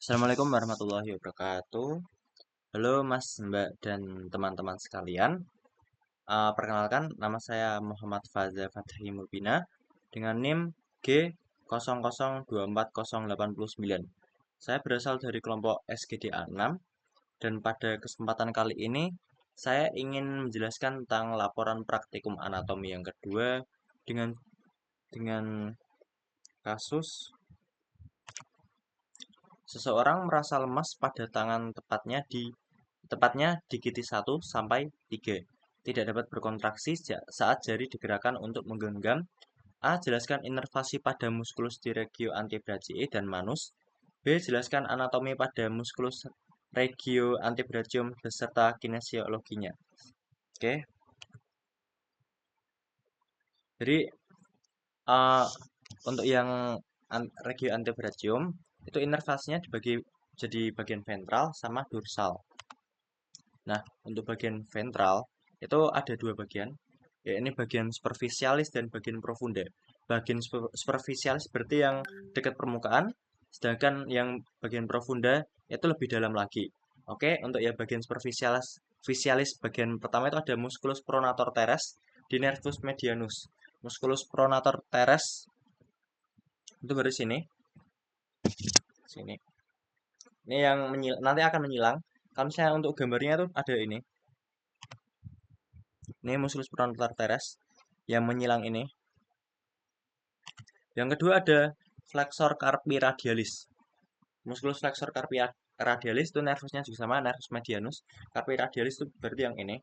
Assalamualaikum warahmatullahi wabarakatuh. Halo Mas, Mbak, dan teman-teman sekalian. Perkenalkan, nama saya Muhammad Faza Fathi Mubina dengan NIM G00240809. Saya berasal dari kelompok SGDA 6 dan pada kesempatan kali ini saya ingin menjelaskan tentang laporan praktikum anatomi yang kedua dengan dengan kasus seseorang merasa lemas pada tangan tepatnya di gigi 1 sampai 3. Tidak dapat berkontraksi saat jari digerakkan untuk menggenggam. A. Jelaskan inervasi pada muskulus di regio antebrachiae dan manus. B. Jelaskan anatomi pada muskulus regio antebrachium beserta kinesiologinya. Oke. Jadi untuk yang regio antebrachium itu inervasinya dibagi jadi bagian ventral sama dorsal. Nah, untuk bagian ventral itu ada dua bagian, ya ini bagian superficialis dan bagian profunda. Bagian superficialis berarti yang dekat permukaan, sedangkan yang bagian profunda itu lebih dalam lagi. Oke, untuk yang bagian superficialis bagian pertama itu ada musculus pronator teres di nervus medianus. Musculus pronator teres itu baru sini, sini. Ini yang nanti akan menyilang. Kalau misalnya untuk gambarnya itu ada ini. Ini musculus pronator teres yang menyilang ini. Yang kedua ada flexor carpi radialis. Musculus flexor carpi radialis itu nervusnya juga sama, nervus medianus. Carpi radialis itu berarti yang ini.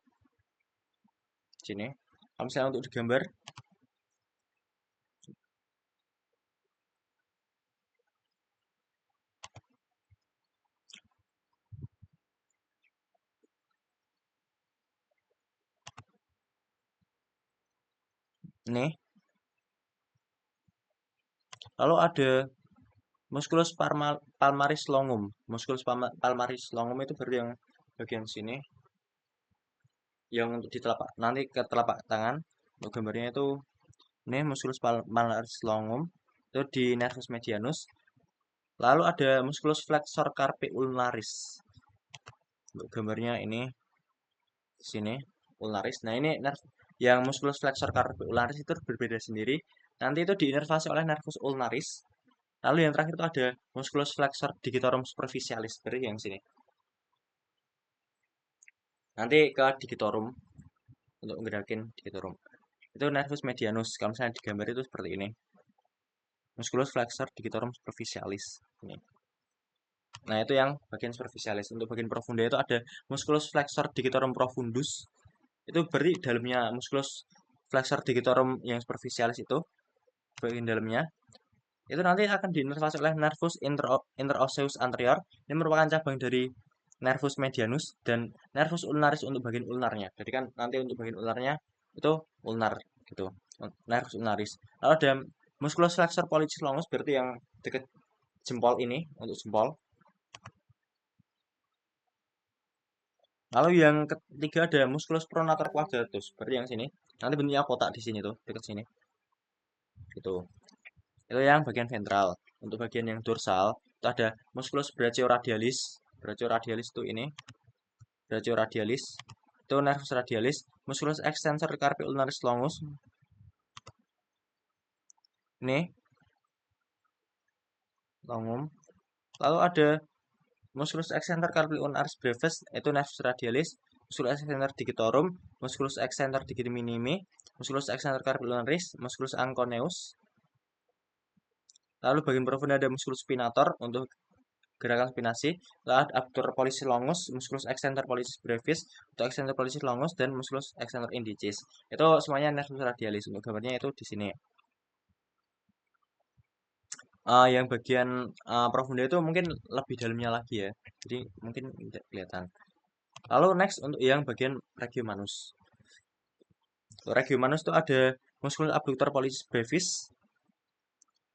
Sini. Kalau misalnya untuk digambar, ini. Lalu ada musculus palmaris longum. Musculus palmaris longum itu berarti yang bagian sini. Yang untuk di telapak, nanti ke telapak tangan. Untuk gambarnya itu ini musculus palmaris longum itu di nervus medianus. Lalu ada musculus flexor carpi ulnaris. Untuk gambarnya ini di sini ulnaris. Nah, ini yang musculus flexor carpi ulnaris itu berbeda sendiri. Nanti itu diinervasi oleh nervus ulnaris. Lalu yang terakhir itu ada musculus flexor digitorum superficialis. Berarti yang sini. Nanti ke digitorum untuk menggerakin digitorum. Itu nervus medianus. Kalau misalnya digambar itu seperti ini. Musculus flexor digitorum superficialis. Ini. Nah, itu yang bagian superficialis. Untuk bagian profunda itu ada musculus flexor digitorum profundus. Itu berarti dalamnya musculus flexor digitorum yang superficialis itu bagian dalamnya itu nanti akan diinervasi oleh nervus interosseus anterior. Ini merupakan cabang dari nervus medianus dan nervus ulnaris untuk bagian ulnarnya. Jadi kan nanti untuk bagian ulnarnya itu ulnar gitu. Nervus ulnaris. Lalu ada musculus flexor pollicis longus berarti yang dekat jempol ini untuk jempol. Lalu yang ketiga ada musculus pronator quadratus. Berarti yang sini. Nanti bentuknya kotak di sini tuh, dekat sini. Gitu. Itu yang bagian ventral. Untuk bagian yang dorsal, itu ada musculus brachioradialis. Brachioradialis itu ini. Brachioradialis. Itu nervus radialis. Musculus extensor carpi ulnaris longus. Ini. Longum. Lalu ada musculus extensor carpi ulnaris brevis. Itu nervus radialis. Musculus extensor digitorum. Musculus extensor digiti minimi. Musculus extensor carpi ulnaris. Musculus anconeus. Lalu bagian profunda ada musculus spinator untuk gerakan spinasi. Lalu ada abductor pollicis longus, musculus extensor pollicis brevis, untuk extensor pollicis longus dan musculus extensor indicis. Itu semuanya nervus radialis. Untuk gambarnya itu di sini. Yang bagian profunda itu mungkin lebih dalamnya lagi ya. Jadi mungkin tidak kelihatan. Lalu next untuk yang bagian regiomanus. Regiomanus itu ada musculus abductor pollicis brevis.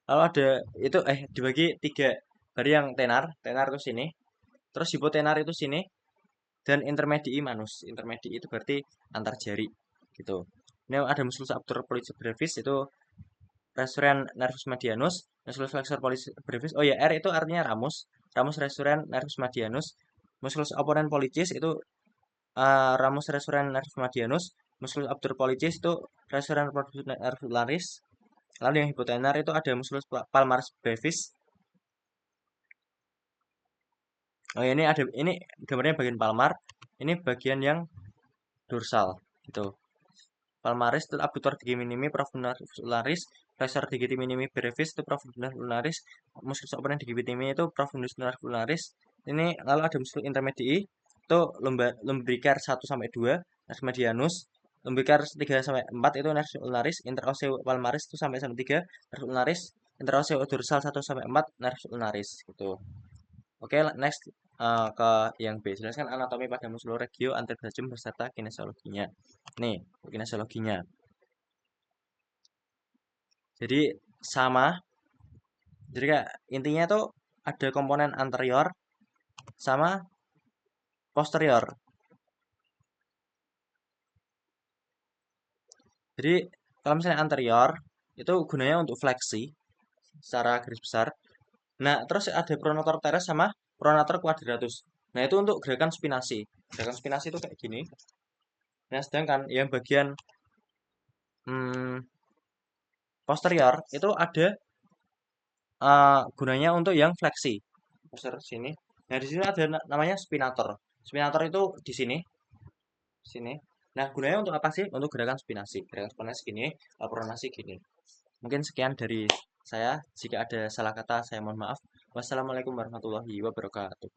Lalu ada itu dibagi tiga. Dari yang tenar itu sini. Terus hipotenar itu sini. Dan intermedii manus. Intermedii itu berarti antar jari gitu. Ini ada musculus abductor pollicis brevis itu referens nervus medianus, musculus flexor pollicis brevis. Oh ya, R itu artinya ramus. ramus recurrens nervus medianus, musculus opponens pollicis itu ramus recurrens nervus medianus, musculus obturator pollicis itu recurrens nervus ulnaris. Lalu yang hipotenar itu ada musculus palmaris brevis. Oh ini ada ini gambarnya bagian palmar, ini bagian yang dorsal gitu. Palmaris itu abductor digi minimi profundus ulnaris, flexor digiti minimi brevis itu profundus ulnaris, musculus opponens digi minimi itu profundus ulnaris. Ini lalu ada musculus intermedii itu lumbricar 1 sampai 2, nervus medianus, lumbricar 3 sampai 4 itu nervus ulnaris, interosseo palmaris itu sampai 3 nervus ulnaris, interosseo dorsal 1 sampai 4 nervus ulnaris gitu. Oke, next ke yang B. Jelaskan anatomi pada musculoregio anterosagium beserta kinesiologinya. Nih, kinesiologinya. Jadi sama. Jadi kayak intinya tuh ada komponen anterior sama posterior. Jadi kalau misalnya anterior itu gunanya untuk fleksi secara garis besar. Nah, terus ada pronator teres sama pronator quadratus. Nah, itu untuk gerakan spinasi. Gerakan spinasi itu kayak gini. Nah, sedangkan yang bagian posterior itu ada gunanya untuk yang fleksi. Posterior sini. Nah, di sini ada namanya spinator. Spinator itu di sini, sini. Nah, gunanya untuk apa sih? Untuk gerakan spinasi. Gerakan spinasi gini, pronasi gini. Mungkin sekian dari saya. Jika ada salah kata, saya mohon maaf. Wassalamualaikum warahmatullahi wabarakatuh.